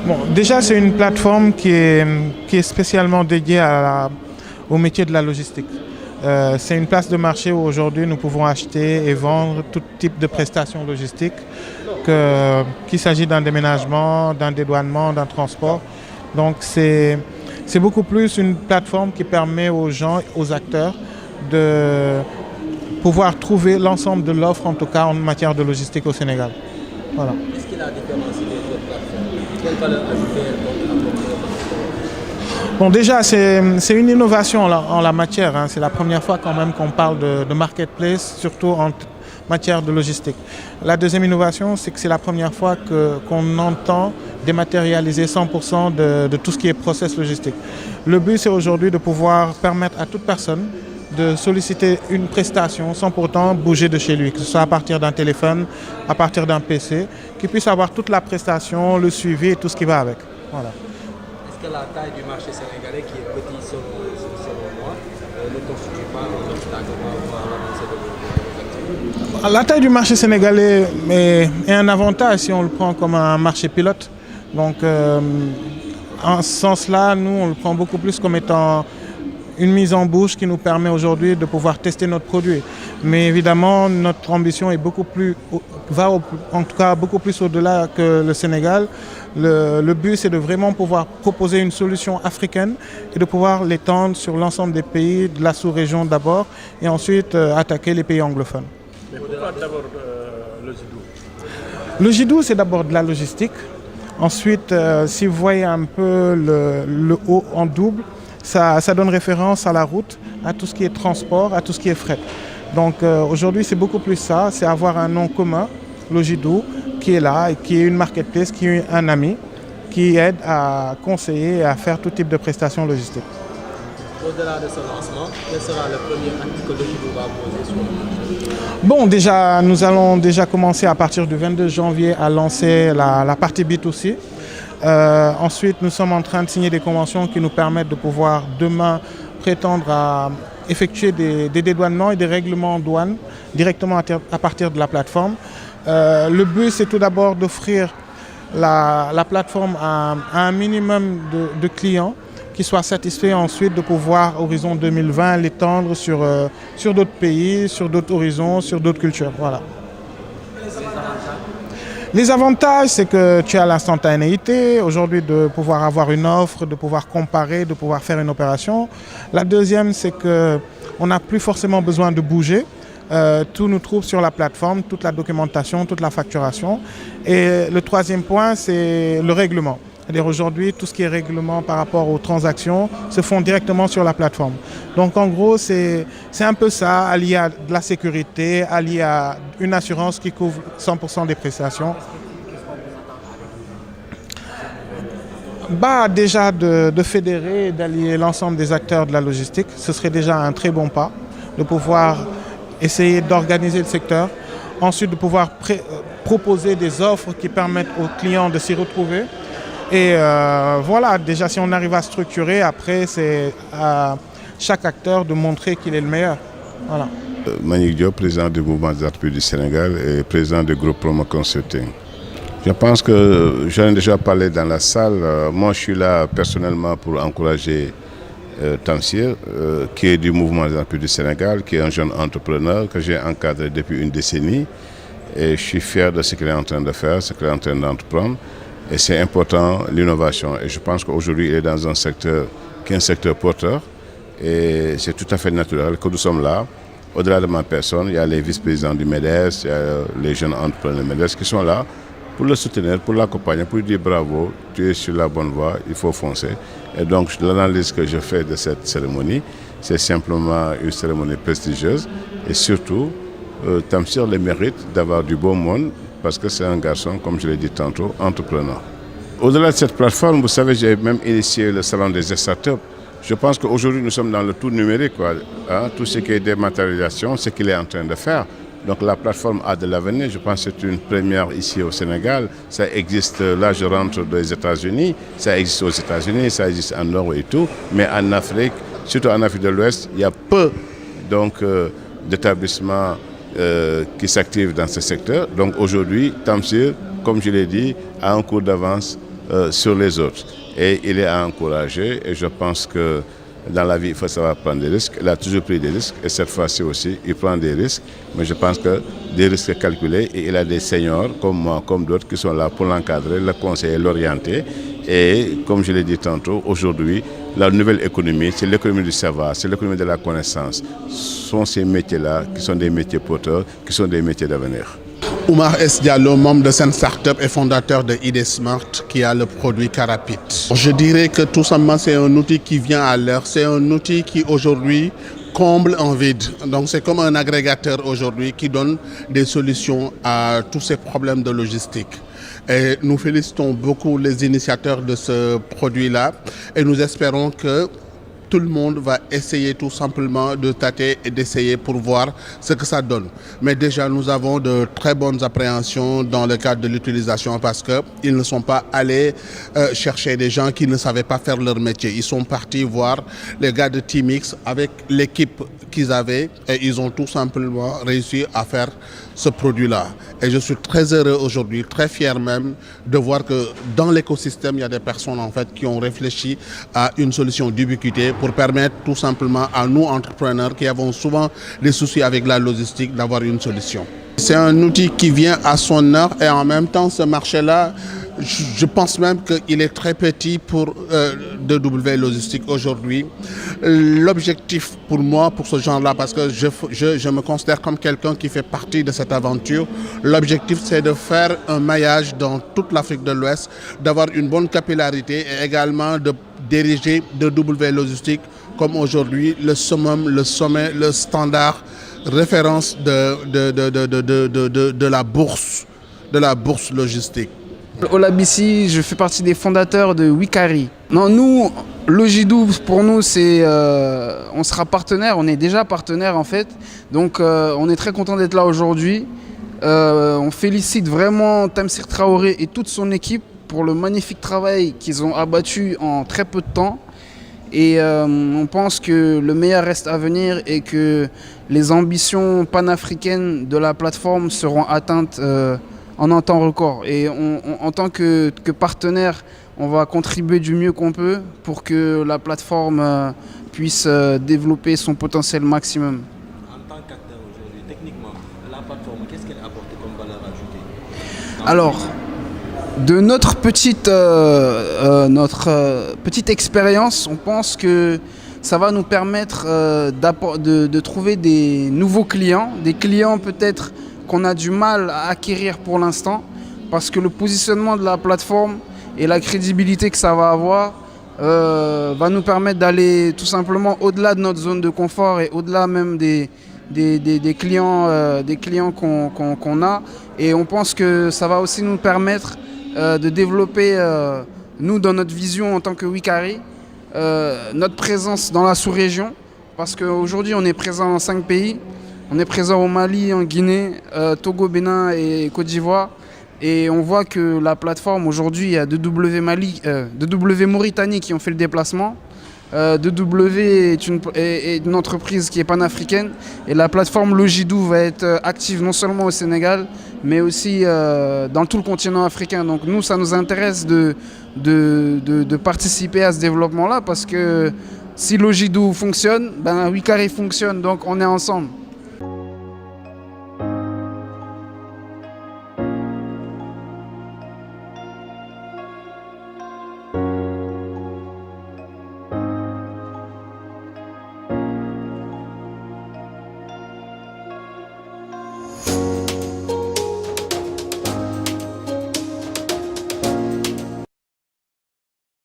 Bon, déjà, c'est une plateforme qui est spécialement dédiée au métier de la logistique. C'est une place de marché où aujourd'hui nous pouvons acheter et vendre tout type de prestations logistiques, qu'il s'agit d'un déménagement, d'un dédouanement, d'un transport. Donc c'est beaucoup plus une plateforme qui permet aux gens, aux acteurs de pouvoir trouver l'ensemble de l'offre, en tout cas en matière de logistique au Sénégal. Voilà. Qu'est-ce qui la différencie des autres plateformes? Quelle valeur ajoutée elle apporte? Bon, déjà, c'est une innovation en la matière, hein. C'est la première fois quand même qu'on parle de marketplace, surtout en matière de logistique. La deuxième innovation, c'est que c'est la première fois qu'on entend dématérialiser 100% de tout ce qui est process logistique. Le but, c'est aujourd'hui de pouvoir permettre à toute personne de solliciter une prestation sans pourtant bouger de chez lui, que ce soit à partir d'un téléphone, à partir d'un PC, qu'il puisse avoir toute la prestation, le suivi et tout ce qui va avec. Voilà. Est-ce que la taille du marché sénégalais, qui est petit selon moi, ne constitue pas un obstacle pour l'avancée de vos activités? La taille du marché sénégalais est un avantage si on le prend comme un marché pilote. Donc, en ce sens-là, nous, on le prend beaucoup plus comme étant une mise en bouche qui nous permet aujourd'hui de pouvoir tester notre produit. Mais évidemment, notre ambition est en tout cas beaucoup plus au-delà que le Sénégal. Le but, c'est de vraiment pouvoir proposer une solution africaine et de pouvoir l'étendre sur l'ensemble des pays de la sous-région d'abord et ensuite attaquer les pays anglophones. Mais pourquoi d'abord le Jidou? Le Jidou, c'est d'abord de la logistique. Ensuite, si vous voyez un peu le haut en double, ça donne référence à la route, à tout ce qui est transport, à tout ce qui est fret. Donc aujourd'hui, c'est beaucoup plus ça, c'est avoir un nom commun, Logidou, qui est là et qui est une marketplace, qui est un ami, qui aide à conseiller et à faire tout type de prestations logistiques. Au-delà de ce lancement, quel sera le premier acte que Logidou va poser sur le marché? Bon, déjà, nous allons déjà commencer à partir du 22 janvier à lancer la partie B2C. Ensuite, nous sommes en train de signer des conventions qui nous permettent de pouvoir demain prétendre à effectuer des dédouanements et des règlements en douane directement à partir de la plateforme. Le but, c'est tout d'abord d'offrir la plateforme à un minimum de clients qui soient satisfaits, ensuite de pouvoir, horizon 2020, l'étendre sur d'autres pays, sur d'autres horizons, sur d'autres cultures. Voilà. Les avantages, c'est que tu as l'instantanéité, aujourd'hui de pouvoir avoir une offre, de pouvoir comparer, de pouvoir faire une opération. La deuxième, c'est qu'on n'a plus forcément besoin de bouger. Tout nous trouve sur la plateforme, toute la documentation, toute la facturation. Et le troisième point, c'est le règlement. C'est-à-dire aujourd'hui, tout ce qui est règlement par rapport aux transactions se font directement sur la plateforme. Donc en gros, c'est un peu ça, allié à de la sécurité, allié à une assurance qui couvre 100% des prestations. Déjà de fédérer et d'allier l'ensemble des acteurs de la logistique, ce serait déjà un très bon pas, de pouvoir essayer d'organiser le secteur, ensuite de pouvoir proposer des offres qui permettent aux clients de s'y retrouver. Et voilà, déjà si on arrive à structurer, après c'est à chaque acteur de montrer qu'il est le meilleur. Voilà. Manick Diop, président du mouvement des entreprises du Sénégal et président du groupe Promo Consulting. Je pense que j'en ai déjà parlé dans la salle. Moi, je suis là personnellement pour encourager Tamsir, qui est du mouvement des entreprises du Sénégal, qui est un jeune entrepreneur que j'ai encadré depuis une décennie. Et je suis fier de ce qu'il est en train de faire, ce qu'il est en train d'entreprendre. Et c'est important, l'innovation. Et je pense qu'aujourd'hui, il est dans un secteur qui est un secteur porteur. Et c'est tout à fait naturel que nous sommes là. Au-delà de ma personne, il y a les vice-présidents du MEDES, il y a les jeunes entrepreneurs du MEDES qui sont là pour le soutenir, pour l'accompagner, pour lui dire bravo, tu es sur la bonne voie, il faut foncer. Et donc l'analyse que je fais de cette cérémonie, c'est simplement une cérémonie prestigieuse. Et surtout, Tamsir le mérite d'avoir du beau monde, parce que c'est un garçon, comme je l'ai dit tantôt, entrepreneur. Au-delà de cette plateforme, vous savez, j'ai même initié le salon des startups. Je pense qu'aujourd'hui, nous sommes dans le tout numérique, quoi. Hein, tout ce qui est dématérialisation, ce qu'il est en train de faire. Donc la plateforme a de l'avenir. Je pense que c'est une première ici au Sénégal. Ça existe, là je rentre des États-Unis, ça existe aux États-Unis, ça existe en Europe et tout. Mais en Afrique, surtout en Afrique de l'Ouest, il y a peu d'établissements qui s'activent dans ce secteur. Donc aujourd'hui, Tamsir, comme je l'ai dit, a un cours d'avance sur les autres. Et il est à encourager et je pense que dans la vie, il faut savoir prendre des risques. Il a toujours pris des risques et cette fois-ci aussi, il prend des risques. Mais je pense que des risques calculés et il a des seniors comme moi, comme d'autres qui sont là pour l'encadrer, le conseiller, l'orienter. Et comme je l'ai dit tantôt, aujourd'hui, la nouvelle économie, c'est l'économie du savoir, c'est l'économie de la connaissance. Ce sont ces métiers-là qui sont des métiers porteurs, qui sont des métiers d'avenir. Oumar S. Diallo, membre de Sen Startup et fondateur de ID Smart qui a le produit Carapit. Je dirais que tout simplement c'est un outil qui vient à l'heure, c'est un outil qui aujourd'hui comble un vide. Donc c'est comme un agrégateur aujourd'hui qui donne des solutions à tous ces problèmes de logistique. Et nous félicitons beaucoup les initiateurs de ce produit-là et nous espérons que tout le monde va essayer tout simplement de tâter et d'essayer pour voir ce que ça donne. Mais déjà, nous avons de très bonnes appréhensions dans le cadre de l'utilisation parce qu'ils ne sont pas allés chercher des gens qui ne savaient pas faire leur métier. Ils sont partis voir les gars de Teamix avec l'équipe qu'ils avaient et ils ont tout simplement réussi à faire ce produit-là. Et je suis très heureux aujourd'hui, très fier même de voir que dans l'écosystème, il y a des personnes en fait qui ont réfléchi à une solution d'ubiquité pour permettre tout simplement à nous, entrepreneurs, qui avons souvent des soucis avec la logistique, d'avoir une solution. C'est un outil qui vient à son heure et en même temps, ce marché-là, je pense même qu'il est très petit pour DW Logistique aujourd'hui. L'objectif pour moi, pour ce genre-là, parce que je me considère comme quelqu'un qui fait partie de cette aventure, l'objectif c'est de faire un maillage dans toute l'Afrique de l'Ouest, d'avoir une bonne capillarité et également de diriger DW Logistique comme aujourd'hui le summum, le sommet, le standard référence de la bourse logistique. Olabisi, je fais partie des fondateurs de Wikari. Non, nous, Logidoo, pour nous, c'est, on sera partenaire, on est déjà partenaire en fait. Donc, on est très content d'être là aujourd'hui. On félicite vraiment Tamsir Traoré et toute son équipe pour le magnifique travail qu'ils ont abattu en très peu de temps. Et on pense que le meilleur reste à venir et que les ambitions panafricaines de la plateforme seront atteintes en un temps record. Et en tant que partenaire, on va contribuer du mieux qu'on peut pour que la plateforme puisse développer son potentiel maximum. En tant qu'acteur aujourd'hui, techniquement, la plateforme, qu'est-ce qu'elle apporte comme valeur ajoutée? Alors, de notre petite expérience, on pense que ça va nous permettre de trouver des nouveaux clients, des clients peut-être qu'on a du mal à acquérir pour l'instant, parce que le positionnement de la plateforme et la crédibilité que ça va avoir va nous permettre d'aller tout simplement au-delà de notre zone de confort et au-delà même des clients qu'on a. Et on pense que ça va aussi nous permettre de développer, nous, dans notre vision en tant que Wikari, notre présence dans la sous-région, parce qu'aujourd'hui on est présent dans 5 pays. On est présent au Mali, en Guinée, Togo, Bénin et Côte d'Ivoire. Et on voit que la plateforme, aujourd'hui, il y a DW Mauritanie qui ont fait le déplacement. DW est une entreprise qui est panafricaine. Et la plateforme Logidoo va être active non seulement au Sénégal, mais aussi dans tout le continent africain. Donc nous, ça nous intéresse de participer à ce développement-là, parce que si Logidoo fonctionne, Wikari fonctionne, donc on est ensemble.